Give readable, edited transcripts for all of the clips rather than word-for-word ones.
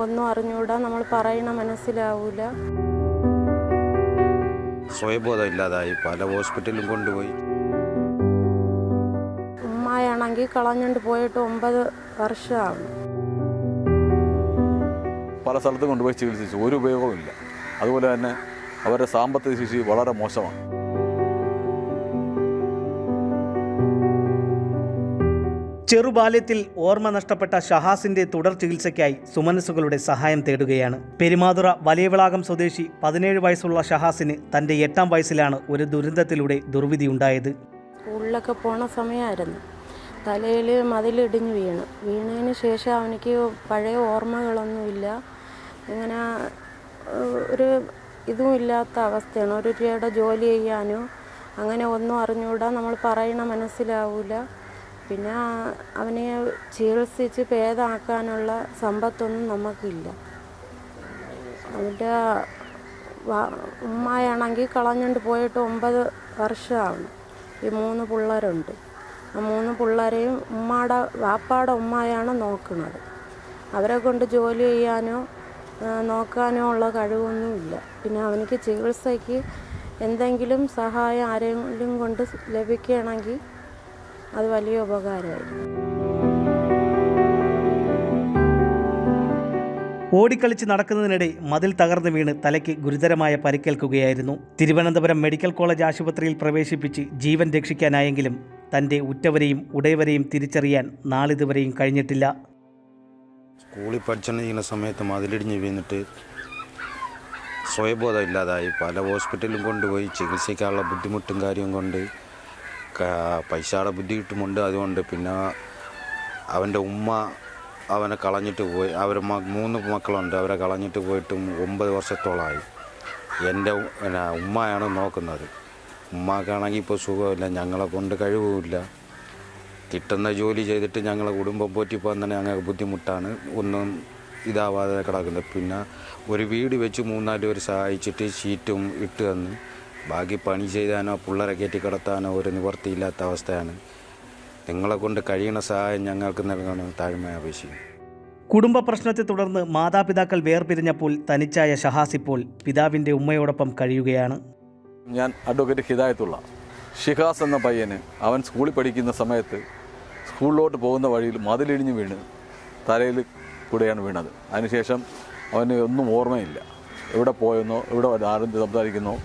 ഒന്നും അറിഞ്ഞുകൂടാ, നമ്മൾ പറയണ മനസ്സിലാവൂല. സ്വയബോധം ഇല്ലാതായി, പല ഹോസ്പിറ്റലിലും കൊണ്ടുപോയി. ഉമ്മയാണെങ്കിൽ കളഞ്ഞുകൊണ്ട് പോയിട്ട് 9 വർഷമാവും. പല സ്ഥലത്തും കൊണ്ടുപോയി ചികിത്സിച്ചു, ഒരു ഉപയോഗവും ഇല്ല. അതുപോലെ തന്നെ അവരുടെ സാമ്പത്തിക ശേഷി വളരെ മോശമാണ്. ചെറുബാല്യത്തിൽ ഓർമ്മ നഷ്ടപ്പെട്ട ഷഹാസിന്റെ തുടർ ചികിത്സയ്ക്കായി സുമനസ്സുകളുടെ സഹായം തേടുകയാണ്. പെരുമാതുറ വലിയവിളാകം സ്വദേശി 17 വയസ്സുള്ള ഷഹാസിന് തന്റെ 8ാം വയസ്സിലാണ് ഒരു ദുരന്തത്തിലൂടെ ദുർവിധി. സ്കൂളിലൊക്കെ പോണ സമയമായിരുന്നു. തലയിൽ മതിലിടിഞ്ഞ് വീണതിന് ശേഷം അവനിക്ക് പഴയ ഓർമ്മകളൊന്നുമില്ല. ഇങ്ങനെ ഒരു ഇതും ഇല്ലാത്ത അവസ്ഥയാണ്. ഒരു രൂപയുടെ ജോലി ചെയ്യാനോ അങ്ങനെ ഒന്നും അറിഞ്ഞുകൂടാ, നമ്മൾ പറയണ മനസ്സിലാവൂല. പിന്നെ അവനെ ചികിത്സിച്ച് ഭേദമാക്കാനുള്ള സമ്പത്തൊന്നും നമുക്കില്ല. അവൻ്റെ ഉമ്മയാണെങ്കിൽ കളഞ്ഞുകൊണ്ട് പോയിട്ട് 9 വർഷമാവും. ഈ 3 പിള്ളേരുണ്ട്. ആ 3 പിള്ളേരെയും വാപ്പാടെ ഉമ്മയാണ് നോക്കുന്നത്. അവരെ കൊണ്ട് ജോലി ചെയ്യാനോ നോക്കാനോ ഉള്ള കഴിവൊന്നുമില്ല. പിന്നെ അവനിക്ക് ചികിത്സയ്ക്ക് എന്തെങ്കിലും സഹായം ആരെങ്കിലും കൊണ്ട് ലഭിക്കുകയാണെങ്കിൽ അത് വലിയ ഉപകാരമായിരുന്നു. ഓടിക്കളിച്ച് നടക്കുന്നതിനിടെ മതിൽ തകർന്നു വീണ് തലയ്ക്ക് ഗുരുതരമായ പരിക്കേൽക്കുകയായിരുന്നു. തിരുവനന്തപുരം മെഡിക്കൽ കോളേജ് ആശുപത്രിയിൽ പ്രവേശിപ്പിച്ച് ജീവൻ രക്ഷിക്കാനായെങ്കിലും തൻ്റെ ഉറ്റവരെയും ഉടയവരെയും തിരിച്ചറിയാൻ നാളിതുവരെയും കഴിഞ്ഞിട്ടില്ല. സ്കൂളിൽ പഠിച്ചുകൊണ്ടിരിക്കുന്ന സമയത്ത് മതിലിടിഞ്ഞ് വീണിട്ട് സ്വയബോധം ഇല്ലാതായി, പല ഹോസ്പിറ്റലിലും കൊണ്ടുപോയി. ചികിത്സിക്കാനുള്ള ബുദ്ധിമുട്ടും കാര്യവും കൊണ്ട് പൈസയുടെ ബുദ്ധിമുട്ടുമുണ്ട്. അതുകൊണ്ട് പിന്നെ അവൻ്റെ ഉമ്മ അവനെ കളഞ്ഞിട്ട് പോയി. 3 മക്കളുണ്ട്, അവരെ കളഞ്ഞിട്ട് പോയിട്ടും 9 വർഷത്തോളമായി. എൻ്റെ ഉമ്മയാണ് നോക്കുന്നത്. ഉമ്മക്കാണെങ്കിൽ ഇപ്പോൾ സുഖമില്ല, ഞങ്ങളെ കൊണ്ട് കഴിവുമില്ല. കിട്ടുന്ന ജോലി ചെയ്തിട്ട് ഞങ്ങളെ കുടുംബം പോറ്റിപ്പോകാൻ തന്നെ ഞങ്ങൾക്ക് ബുദ്ധിമുട്ടാണ്. ഒന്നും ഇതാവാതെ കിടക്കുന്നത്. പിന്നെ ഒരു വീട് വെച്ച് 3-4 പേര് സഹായിച്ചിട്ട് ഷീറ്റും ഇട്ട് തന്ന് ബാക്കി പണി ചെയ്താനോ പിള്ളേരെ കയറ്റി കിടത്താനോ ഒരു നിവൃത്തിയില്ലാത്ത അവസ്ഥയാണ്. നിങ്ങളെ കൊണ്ട് കഴിയുന്ന സഹായം ഞങ്ങൾക്ക് നൽകണം താഴ്മ അപേക്ഷിക്കും. കുടുംബ പ്രശ്നത്തെ തുടർന്ന് മാതാപിതാക്കൾ വേർപിരിഞ്ഞപ്പോൾ തനിച്ചായ ഷഹാസ് ഇപ്പോൾ പിതാവിൻ്റെ ഉമ്മയോടൊപ്പം കഴിയുകയാണ്. ഞാൻ അഡ്വക്കേറ്റ് ഹിദായത്തുള്ള ഷിഹാസ് എന്ന പയ്യന് അവൻ സ്കൂളിൽ പഠിക്കുന്ന സമയത്ത് സ്കൂളിലോട്ട് പോകുന്ന വഴിയിൽ മതിലിടിഞ്ഞ് വീണ് തലയിൽ കൂടെയാണ് വീണത്. അതിനുശേഷം അവന് ഒന്നും ഓർമ്മയില്ല. എവിടെ പോയെന്നോ ഇവിടെ ആരും സംസാരിക്കുന്നോ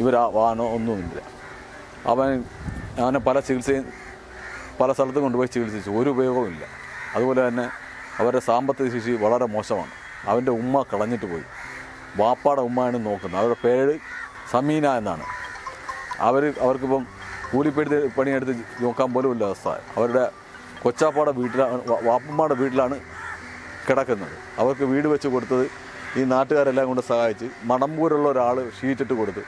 ഇവരാവാനോ ഒന്നുമില്ല. അവനെ പല സ്ഥലത്തും കൊണ്ടുപോയി ചികിത്സിച്ചു, ഒരു ഉപയോഗവും ഇല്ല. അതുപോലെ തന്നെ അവരുടെ സാമ്പത്തിക ശേഷി വളരെ മോശമാണ്. അവൻ്റെ ഉമ്മ കളഞ്ഞിട്ട് പോയി, വാപ്പാടെ ഉമ്മയാണ് നോക്കുന്നത്. അവരുടെ പേര് സമീന എന്നാണ്. അവർക്കിപ്പം പണിയെടുത്ത് നോക്കാൻ പോലും ഇല്ല അവസ്ഥ. അവരുടെ കൊച്ചാപ്പാടെ വീട്ടിലാണ്, വാപ്പമ്മയുടെ വീട്ടിലാണ് കിടക്കുന്നത്. അവർക്ക് വീട് വെച്ച് കൊടുത്തത് ഈ നാട്ടുകാരെല്ലാം കൊണ്ട് സഹായിച്ച് മണമ്പൂരുള്ള ഒരാൾ ഷീറ്റിട്ട് കൊടുത്ത്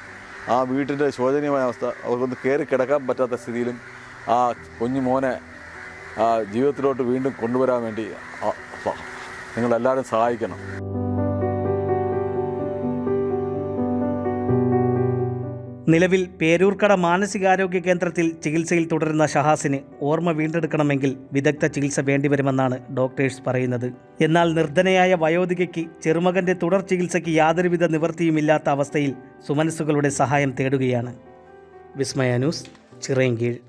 ആ വീട്ടിൻ്റെ ശോചനീയമായ അവസ്ഥ, അവർക്കൊന്ന് കയറി കിടക്കാൻ പറ്റാത്ത സ്ഥിതിയിലും ആ കുഞ്ഞു മോനെ ജീവിതത്തിലോട്ട് വീണ്ടും കൊണ്ടുവരാൻ വേണ്ടി നിങ്ങളെല്ലാവരും സഹായിക്കണം. നിലവിൽ പേരൂർക്കട മാനസികാരോഗ്യ കേന്ദ്രത്തിൽ ചികിത്സയിൽ തുടരുന്ന ഷഹാസിന് ഓർമ്മ വീണ്ടെടുക്കണമെങ്കിൽ വിദഗ്ധ ചികിത്സ വേണ്ടിവരുമെന്നാണ് ഡോക്ടേഴ്സ് പറയുന്നത്. എന്നാൽ നിർധനയായ വയോധികയ്ക്ക് ചെറുമകൻ്റെ തുടർ ചികിത്സയ്ക്ക് യാതൊരുവിധ നിവൃത്തിയുമില്ലാത്ത അവസ്ഥയിൽ സുമനസ്സുകളുടെ സഹായം തേടുകയാണ്. വിസ്മയ ന്യൂസ്, ചിറയൻകീഴ്.